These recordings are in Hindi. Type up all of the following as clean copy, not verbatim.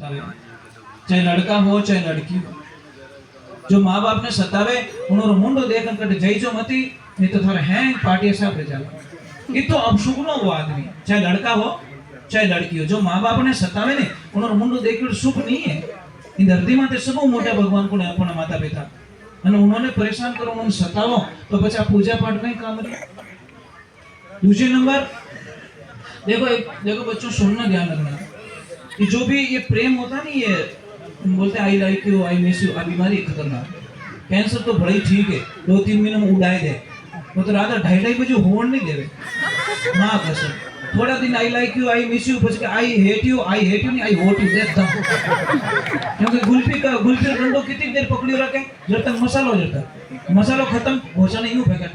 सतावे, चाहे लड़का हो चाहे लड़की हो। जो माँ बाप ने सतावे उन्होंने मुंडो देखन कटे जईजो मती, नहीं तो थारे हैं पार्टी साहब रे जाला। ये तो अपशुगनो वो आदमी, चाहे लड़का हो चाहे लड़की हो। जो माँ बाप ने सतावे ने उन्होंने मुंडो देखो शुभ नहीं है। इन धरती माते सब मोटा भगवान को अपना माता पिता અને उन्होंने परेशान करो, उन्होंने सतावो तो પછી આ पूजा पाठ नहीं काम रही। दूसरे नंबर देखो बच्चों, सुनना ध्यान रखना कि जो भी ये प्रेम होता नहीं, ये बोलते I like you I miss you, आ बीमारी खतरनाक। कैंसर तो बड़ा ही ठीक है, 2-3 महीने में उड़ाए दे, वो तो रात 2:30 बजे होड़ नहीं देवे माँ कसम। थोड़ा दिन आई like you I miss you, પછી आई हेट यू नहीं आई होट यू देख दम। क्योंकि गुल्फी डंडो कितनी देर पकड़ियो रखे जब तक मसालो खत्म भोसा नहीं यूं फेंके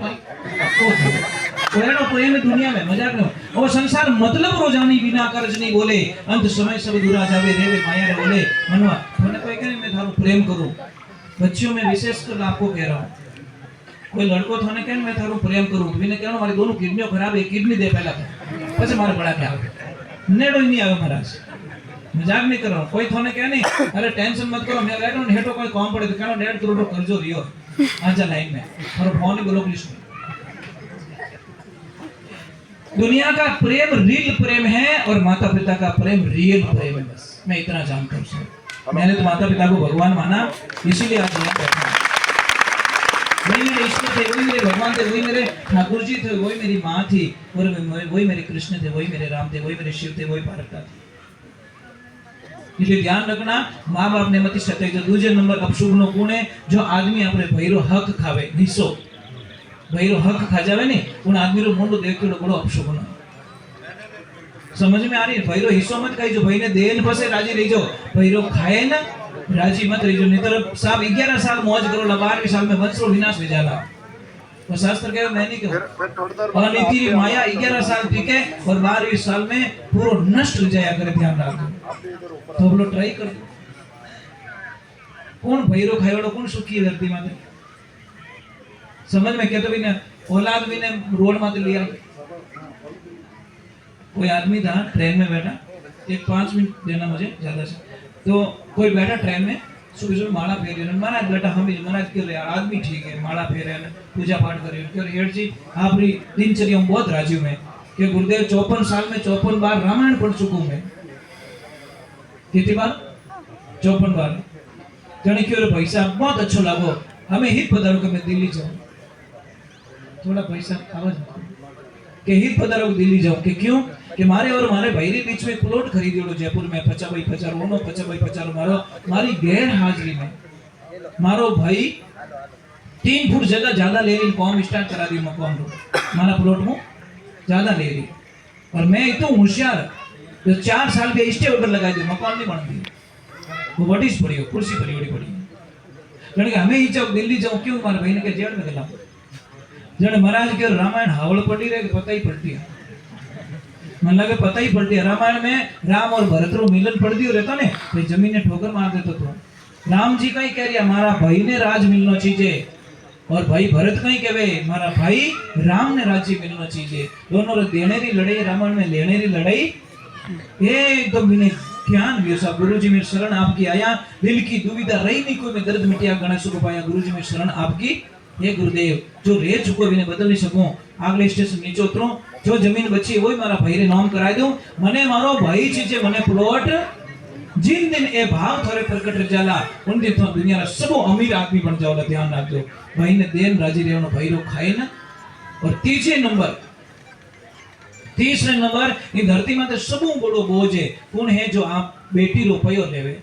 तो एनो प्रेम दुनिया में मजाक न हो। और संसार मतलब रोजानी बिना कर्ज नहीं बोले, अंत समय सब दूरा जावे रेवे माया रे बोले मनवा। मैंने कोई कहे मैं थारो प्रेम करूं, बच्चियों में विशेष कर आपको कह रहा हूं। कोई लड़को थाने कहे मैं थारो प्रेम करूं, तो बिने कहनो मारी दोनों किडनियों खराब है, किडनी दे पहला પછી મારે બડા કે આવે નેડો નહીં આવે महाराज, मजाक नहीं कर रहा हूं। कोई थाने कहे नहीं अरे टेंशन मत करो, मैं बैठो ने हेटो कोई काम पड़े तो कहनो 1.5 करोड़ कर्जो रियो आजा लाइन में और फोन ब्लॉक लिस्ट में। दुनिया का प्रेम रियल प्रेम है और माता पिता का प्रेम रियल प्रेम है। बस मैं इतना जानता हूं सर। मैंने तो माता पिता को भगवान माना, इसीलिए आज यहाँ बैठा। वही मेरे ईश्वर थे, वही मेरे भगवान थे, वही मेरे ठाकुर जी थे, वही मेरी माँ थी, और वही मेरे कृष्ण थे, वही मेरे राम थे, वही मेरे शिव थे, वही पार्वती थे। इसलिए ध्यान रखना, माँ बाप ने मती सताई। तो दूसरे नंबर अपशुभ नो गुण है जो आदमी अपने भैरो हक खावे, हिस्सो भैरो हक खा जावे ने उन आदमी रो मुंडो देख के बड़ो अपशुभ नो। समझ में आ रही है? भैरो हिस्सो मत खाई जो भाई ने देन फसे राजी रही जो, भैरो खाए ना राजी मत रही जो। नहीं तो साहब 11 साल मौज करो, 12वें साल में वंश रो विनाश हो जाला। तो शास्त्र कहे मैं नहीं कहूं, और नीति माया 11 साल टिके और 12वें साल में पूरा नष्ट हो जाया करे। ध्यान रखो तो बोलो ट्राई कर दो। कौन भैरो खायोड़ो कौन सुखी है धरती माते? समझ में क्या? तो भी ना औलाद भी ने रोड माते लिया। कोई आदमी था ट्रेन में बैठा, एक 5 मिनट देना मुझे ज्यादा से। तो कोई बैठा ट्रेन में, सुबह सुबह माला फेर रहे, महाराज बेटा हम महाराज क्यों रहे आदमी ठीक है, माला फेर रहे पूजा पाठ कर रहे हैं। हेठ जी आपकी दिनचर्या बहुत राजी हूं मैं कि गुरुदेव 54 साल में 54 बार रामायण पढ़ चुका हूं मैं। कितनी बार? 54 बार। जने क्यों भाई साहब बहुत अच्छा लगो, हमें हित पधारो कि मैं दिल्ली जाऊं। थोड़ा पैसा आवाज के हित पधारो दिल्ली जाऊं कि क्यों कि मारे और मारे भाई रे बीच में प्लॉट खरीदियो जयपुर में 50 बाई 50 ओनो 50 बाई 50 मारो मारी गैर हाजिरी में मारो भाई 3 फुट जगह ज्यादा ले ली, कॉम स्टार्ट करा दी मकान रो मारा प्लॉट में ज्यादा ले ली। और मैं इतना होशियार जो 4 साल के स्टे ऑर्डर लगा दी, मकान नहीं बन दी, वो वटिस पड़ी कुर्सी पड़ी बड़ी पड़ी। जने हमें ही जाओ दिल्ली जाओ क्यों, मारे भाई ने के जेल में गला। जने महाराज के रामायण हावड़ पड़ी रहे पता ही पड़ती है, मन लगे पता ही पड़ती है। रामायण में राम और भरत रो मिलन पड़ दियो रहता ने तो जमीन ने ठोकर मार देतो तो राम जी कहीं कह रिया मारा भाई ने राज मिलनो चाहिए, और भाई भरत कहीं कहवे मारा भाई राम ने राज्य मिलनो चाहिए। दोनों रे देने री लड़ाई, रामायण में लेने री लड़ाई एकदम बिने ज्ञान भी सब। गुरुजी में शरण आपकी आया, दिल की दुविधा रही नहीं कोई, मैं दर्द मिटिया गणेश को पाया। गुरुजी में शरण आपकी, हे गुरुदेव जो रे चुको भी ने बदल नहीं सकूं, अगले स्टेशन नीचे उतरो, जो जमीन बची है वही मारा भाई रे नाम कराई दूं। मने मारो भाई चीजे मने प्लॉट, जिन दिन ए भाव थोड़े प्रकट रह जाला उन दिन तो दुनिया रा सब अमीर आदमी बन जाओ। ध्यान रखो भाई ने देन राजी रेवनो भाई रो खाए ना। और तीसरे नंबर ये धरती में सब बड़ो बोझ है कौन है जो आप बेटी रो पयो लेवे,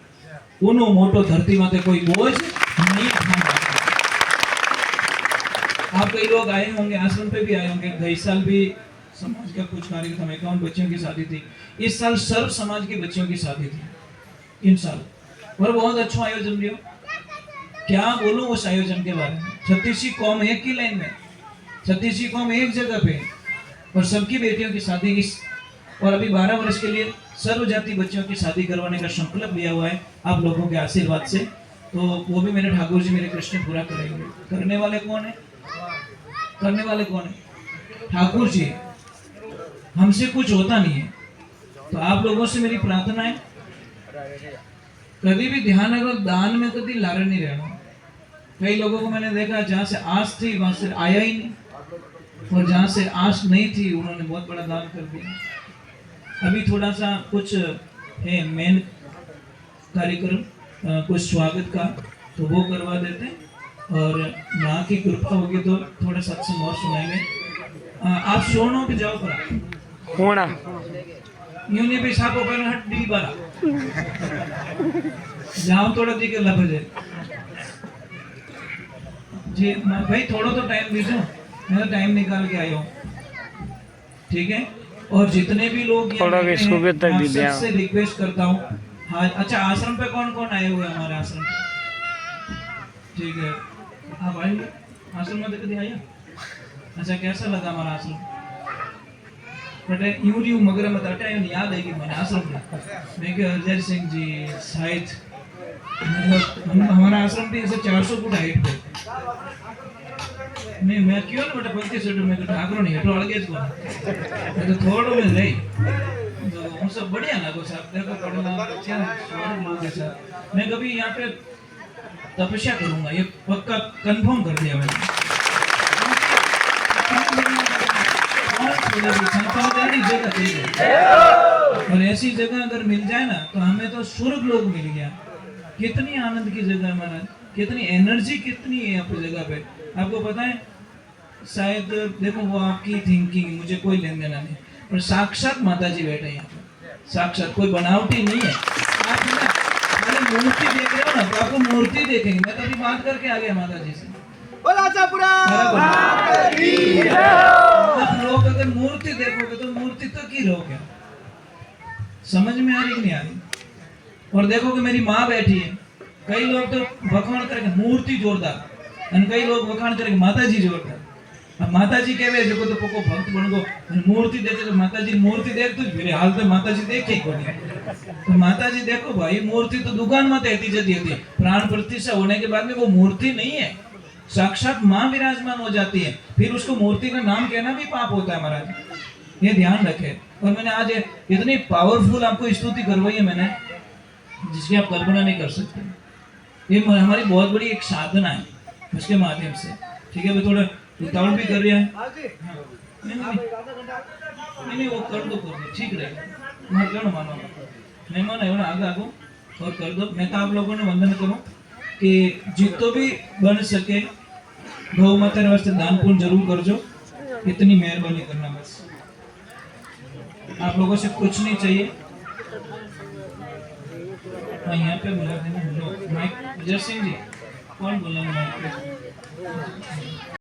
उनो मोटो धरती में कोई बोझ नहीं उठाना। आप कई लोग आए होंगे, आश्रम पे भी आए होंगे, गए साल भी समाज का कुछ कार्यक्रम 51 बच्चियों की शादी थी, इस साल सर्व समाज की बच्चियों की शादी थी इन साल, और बहुत अच्छा आयोजन दियो। क्या बोलूं उस आयोजन के बारे में। 36 कौम एक ही लाइन में, 36 कौम एक जगह पे, और सबकी बेटियों की शादी इस, और अभी 12 वर्ष के लिए सर्व जाति बच्चियों की शादी करवाने का संकल्प लिया हुआ है आप लोगों के आशीर्वाद से। तो वो भी मेरे ठाकुर जी मेरे कृष्ण पूरा करेंगे। करने वाले कौन है? करने वाले कौन है? ठाकुर जी। हमसे कुछ होता नहीं है, तो आप लोगों से मेरी प्रार्थना है कभी भी ध्यान रखो, दान में कभी लारे नहीं रहना। कई लोगों को मैंने देखा जहाँ से आस थी वहां से आया ही नहीं, और जहाँ से आस नहीं थी उन्होंने बहुत बड़ा दान कर दिया। अभी थोड़ा सा कुछ है मेन कार्यक्रम, कुछ स्वागत का, तो वो करवा देते हैं, और माँ की कृपा होगी तो थोड़ा सत्संग और सुनाएंगे। आप सोनो पे जाओ पर होना यूं नहीं भी सापो पर हट दी बारा जाओ थोड़ा दी के लभजे जी भाई, थोड़ा तो टाइम दीजिए, मैं तो टाइम निकाल के आया हूँ, ठीक है। और जितने भी लोग थोड़ा भी सुबह तक आप भी दिया सबसे रिक्वेस्ट करता हूँ। हाँ अच्छा, आश्रम पे कौन कौन आए हुए हैं हमारे आश्रम पे? ठीक है, आप आइए आश्रम में, कभी आया? अच्छा, कैसा लगा हमारा आश्रम? बटे यूं मगर मत हटा यूं याद है कि मैंने आश्रम में मैं कि अजय सिंह जी शायद हमारा आश्रम भी ऐसे 400 फुट हाइट पे नहीं, मैं क्यों ना बेटा 25 फुट में ठाकरो नहीं हटो अलगे को मैं तो थोड़ो में रही तो हम सब बढ़िया ना को साहब, देखो पढ़ना क्या स्वागत लोग के साथ। मैं कभी यहाँ पे तपस्या करूंगा, ये पक्का कंफर्म कर दिया मैंने। जगह चाहिए, और ऐसी जगह अगर मिल जाए ना तो हमें तो स्वर्ग लोग मिल गया। कितनी आनंद की जगह है महाराज, कितनी एनर्जी कितनी है आपकी जगह पे, आपको पता है? शायद देखो वो आपकी थिंकिंग, मुझे कोई लेन देना नहीं, पर साक्षात माता जी बैठे हैं यहाँ पे, साक्षात, कोई बनावटी नहीं है। आप ना मूर्ति देख रहे हो ना, तो आपको मूर्ति देखेंगे। मैं तो अभी बात करके आ गया माता जी से, आप लोग अगर मूर्ति देखोगे तो मूर्ति तो की रहोगे, समझ में आ रही कि नहीं आ रही? और देखोगे मेरी माँ बैठी है, कई लोग तो वखाण करके मूर्ति जोरदार, और कई लोग वखाण करके माता जी जोरदार। अब माता जी कहवे जो तो पोको भक्त बन गो, मूर्ति देखे तो माता जी मूर्ति देख तो फिर हाल तो माता जी देखे को नहीं। तो माता जी देखो भाई, मूर्ति तो दुकान में रहती जाती है, प्राण प्रतिष्ठा होने के बाद में वो मूर्ति नहीं है, साक्षात माँ विराजमान हो जाती है। फिर उसको मूर्ति का नाम कहना भी पाप होता है महाराज, ये ध्यान रखे। और मैंने आज इतनी पावरफुल आपको स्तुति करवाई है मैंने, जिसकी आप कल्पना नहीं कर सकते। ये हमारी बहुत बड़ी एक साधना है उसके माध्यम से, ठीक है। वो थोड़ा उतावल भी कर रहा है, नहीं वो कर दो ठीक रहेगा, मैं क्यों मानो नहीं मानो एवं आगे आगो और कर दो। मैं तो आप लोगों ने वंदन करूं कि जितो भी बन सके गौ माता वास्ते दान पुण्य जरूर करजो, इतनी मेहरबानी करना बस, आप लोगों से कुछ नहीं चाहिए। यहाँ पे बुला देना, माइक अजय सिंह जी, कौन बोला माइक पे?